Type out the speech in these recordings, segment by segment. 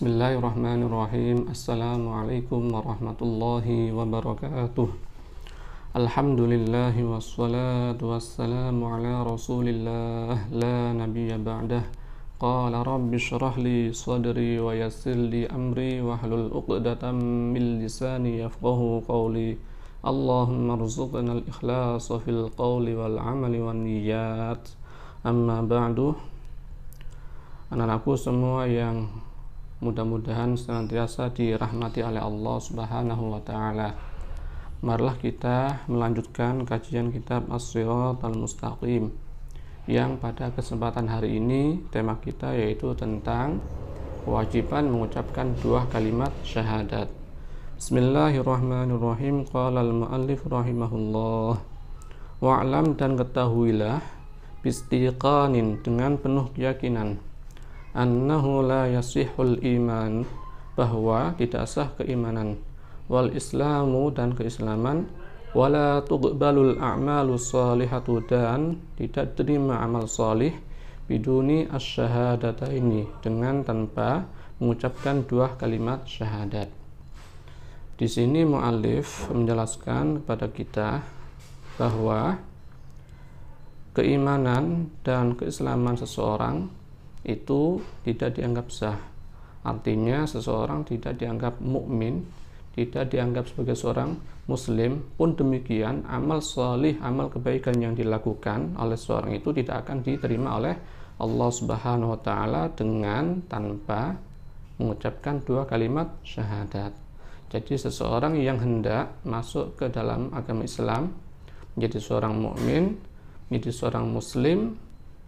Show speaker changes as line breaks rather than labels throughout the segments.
Bismillahirrahmanirrahim. Assalamualaikum warahmatullahi wabarakatuh. Alhamdulillahi wassalatu wassalamu ala rasulillah la nabiyya ba'dah. Qala rabbi shrah li sadri wa yassir li amri wahlul 'uqdatam min lisani yafqahu qawli. Allahumma rzuqna al-ikhlasa fil qawli wal 'amali wan niyyat. Amma ba'du. Anak-anakku semua yang mudah-mudahan senantiasa dirahmati oleh Allah Subhanahu wa taala. Marilah kita melanjutkan kajian kitab As-Shiratal Mustaqim yang pada kesempatan hari ini tema kita yaitu tentang kewajiban mengucapkan dua kalimat syahadat. Bismillahirrahmanirrahim. Qala al-muallif rahimahullah. Wa'lam, dan ketahuilah, bistiqanin, dengan penuh keyakinan, annahu la yasihul iman, bahwa tidak sah keimanan, wal islamu, dan keislaman, wala tuqbalul a'malu salihatu, dan tidak terima amal salih, biduni asyhadataini, dengan tanpa mengucapkan dua kalimat syahadat. Di sini muallif menjelaskan kepada kita bahwa keimanan dan keislaman seseorang itu tidak dianggap sah. Artinya seseorang tidak dianggap mukmin, tidak dianggap sebagai seorang muslim. Pun demikian, amal salih, amal kebaikan yang dilakukan oleh seorang itu tidak akan diterima oleh Allah Subhanahu wa taala dengan tanpa mengucapkan dua kalimat syahadat. Jadi seseorang yang hendak masuk ke dalam agama Islam, menjadi seorang mukmin, menjadi seorang muslim,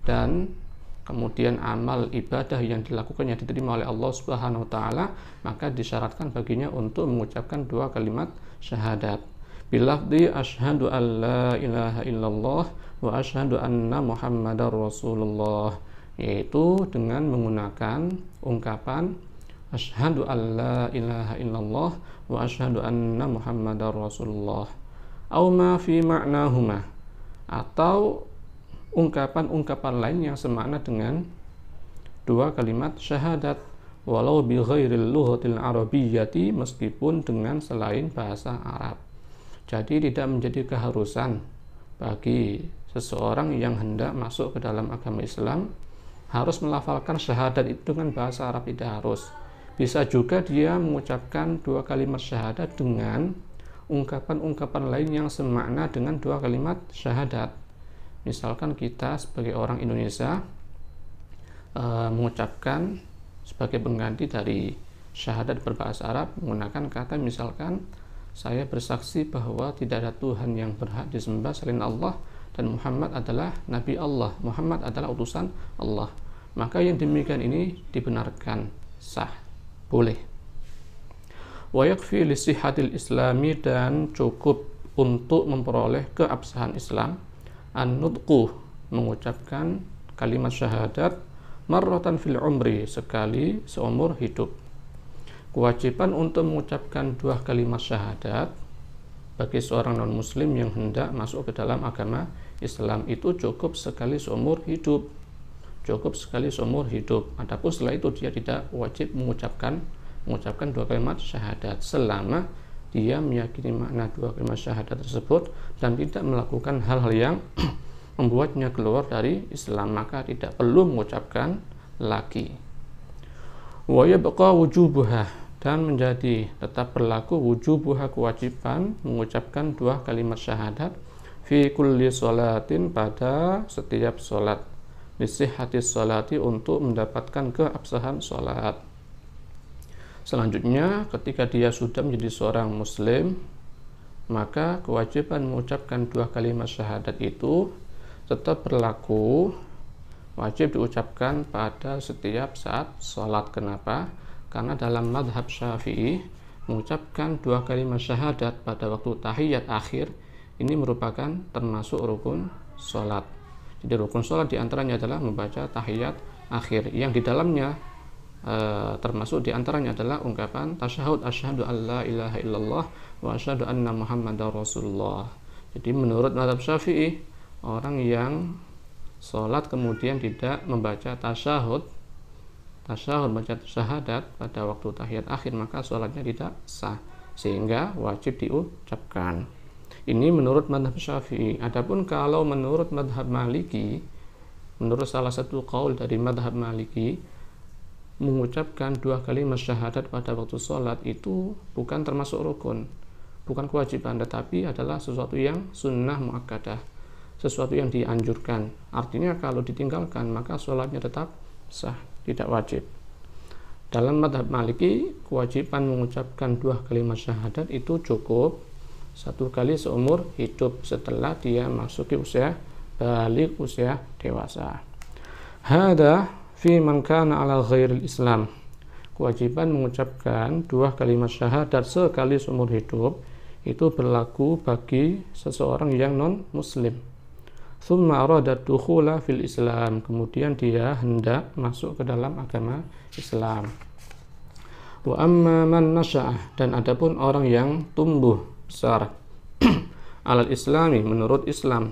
dan kemudian amal ibadah yang dilakukannya diterima oleh Allah Subhanahu wa taala, maka disyaratkan baginya untuk mengucapkan dua kalimat syahadat. Bilafzi asyhadu an la ilaha illallah wa asyhadu anna muhammadar rasulullah, yaitu dengan menggunakan ungkapan asyhadu an la ilaha illallah wa asyhadu anna muhammadar rasulullah, au ma fi ma'nahuma, atau ungkapan-ungkapan lain yang semakna dengan dua kalimat syahadat, walau bi ghairil lughatil arabiyyati, meskipun dengan selain bahasa Arab. Jadi tidak menjadi keharusan bagi seseorang yang hendak masuk ke dalam agama Islam harus melafalkan syahadat itu dengan bahasa Arab, tidak harus. Bisa juga dia mengucapkan dua kalimat syahadat dengan ungkapan-ungkapan lain yang semakna dengan dua kalimat syahadat. Misalkan kita sebagai orang Indonesia mengucapkan sebagai pengganti dari syahadat berbahasa Arab menggunakan kata, misalkan, saya bersaksi bahwa tidak ada Tuhan yang berhak disembah selain Allah dan Muhammad adalah Nabi Allah, Muhammad adalah utusan Allah. Maka yang demikian ini dibenarkan, sah, boleh. Wa yakfi li sihhatil islami, dan cukup untuk memperoleh keabsahan Islam, an-nutqu, mengucapkan kalimat syahadat, marratan fil umri, sekali seumur hidup. Kewajiban untuk mengucapkan dua kalimat syahadat bagi seorang non muslim yang hendak masuk ke dalam agama Islam itu cukup sekali seumur hidup. Cukup sekali seumur hidup. Adapun setelah itu dia tidak wajib mengucapkan dua kalimat syahadat selama dia meyakini makna dua kalimat syahadat tersebut dan tidak melakukan hal-hal yang membuatnya keluar dari Islam, maka tidak perlu mengucapkan lagi. Wa yabqa wujubuha, dan menjadi tetap berlaku wujubuha, kewajiban mengucapkan dua kalimat syahadat, fi kulli sholatin, pada setiap sholat, lisihhatis sholati, untuk mendapatkan keabsahan sholat. Selanjutnya, ketika dia sudah menjadi seorang muslim, maka kewajiban mengucapkan dua kalimat syahadat itu tetap berlaku, wajib diucapkan pada setiap saat sholat. Kenapa? Karena dalam madhab Syafi'i, mengucapkan dua kalimat syahadat pada waktu tahiyat akhir ini merupakan termasuk rukun sholat. Jadi rukun sholat diantaranya adalah membaca tahiyat akhir, yang di dalamnya termasuk diantaranya adalah ungkapan tasyahud asyhadu an la ilaha illallah wa asyhadu anna muhammadar rasulullah. Jadi menurut mazhab Syafi'i, orang yang sholat kemudian tidak membaca tasyahud tasyahud, baca syahadat pada waktu tahiyat akhir, maka sholatnya tidak sah, sehingga wajib diucapkan. Ini menurut mazhab Syafi'i. Adapun kalau menurut mazhab Maliki, menurut salah satu qaul dari mazhab Maliki, mengucapkan 2 kalimat syahadat pada waktu sholat itu bukan termasuk rukun, bukan kewajiban, tetapi adalah sesuatu yang sunnah muakkadah, sesuatu yang dianjurkan. Artinya kalau ditinggalkan maka sholatnya tetap sah, tidak wajib. Dalam mazhab Maliki, kewajiban mengucapkan 2 kalimat syahadat itu cukup 1 kali seumur hidup setelah dia masuki usia balik, usia dewasa. Hada fi man kana ala ghairil Islam. Kewajiban mengucapkan 2 kalimat syahadat sekali seumur hidup itu berlaku bagi seseorang yang non muslim. Tsumma arada dukhula fil Islam, kemudian dia hendak masuk ke dalam agama Islam. Wa amma man nasya'ah, dan adapun orang yang tumbuh besar alal islami, menurut Islam,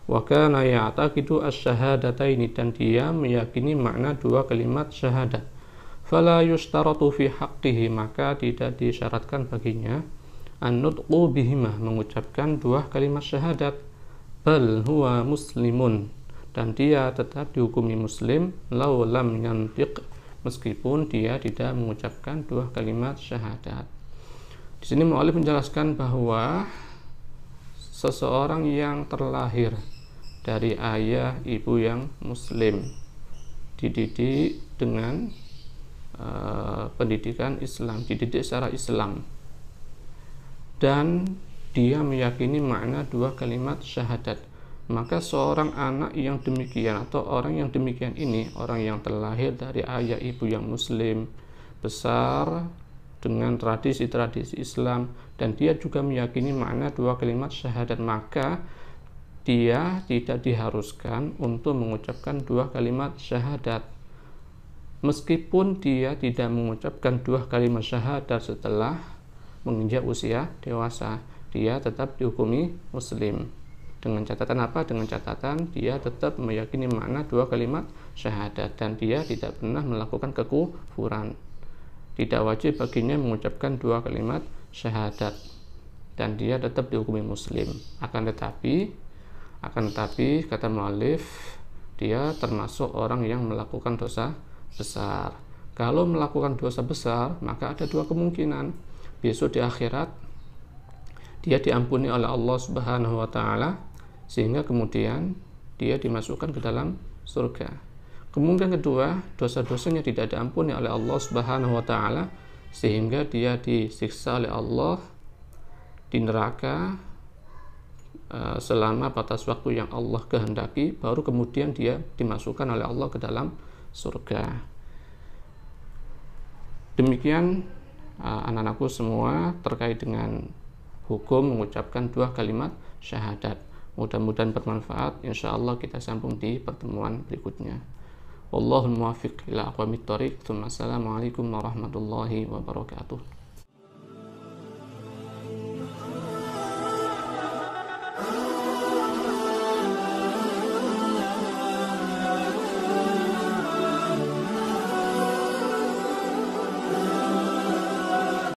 wa kana ya'taqidu asy-syahadataini, dan dia meyakini makna 2 kalimat syahadat, fala yushtaratu fi haqqihi, maka tidak disyaratkan baginya an-nutqu bihima, mengucapkan 2 kalimat syahadat, bal huwa muslimun, dan dia tetap dihukumi muslim law lam yantiq, meskipun dia tidak mengucapkan 2 kalimat syahadat. Di sini mu'allif menjelaskan bahwa seseorang yang terlahir dari ayah ibu yang muslim, dididik dengan pendidikan Islam, dididik secara Islam, dan dia meyakini makna 2 kalimat syahadat, maka seorang anak yang demikian atau orang yang demikian ini, orang yang terlahir dari ayah ibu yang muslim, besar dengan tradisi-tradisi Islam, dan dia juga meyakini makna 2 kalimat syahadat, maka dia tidak diharuskan untuk mengucapkan 2 kalimat syahadat. Meskipun dia tidak mengucapkan 2 kalimat syahadat setelah menginjak usia dewasa, dia tetap dihukumi muslim. Dengan catatan apa? Dengan catatan dia tetap meyakini makna 2 kalimat syahadat, dan dia tidak pernah melakukan kekufuran. Tidak wajib baginya mengucapkan 2 kalimat syahadat, dan dia tetap dihukumi muslim. Akan tetapi kata mu'allif, dia termasuk orang yang melakukan dosa besar. Kalau melakukan dosa besar, maka ada 2 kemungkinan. Besok di akhirat dia diampuni oleh Allah Subhanahu wa taala, sehingga kemudian dia dimasukkan ke dalam surga. Kemungkinan kedua, dosa-dosanya tidak diampuni oleh Allah Subhanahu wa taala, sehingga dia disiksa oleh Allah di neraka selama batas waktu yang Allah kehendaki, baru kemudian dia dimasukkan oleh Allah ke dalam surga. Demikian anak-anakku semua terkait dengan hukum mengucapkan 2 kalimat syahadat. Mudah-mudahan bermanfaat. Insyaallah kita sambung di pertemuan berikutnya. Wallahul muwaffiq ila aqwamit thoriq. Assalamualaikum warahmatullahi wabarakatuh.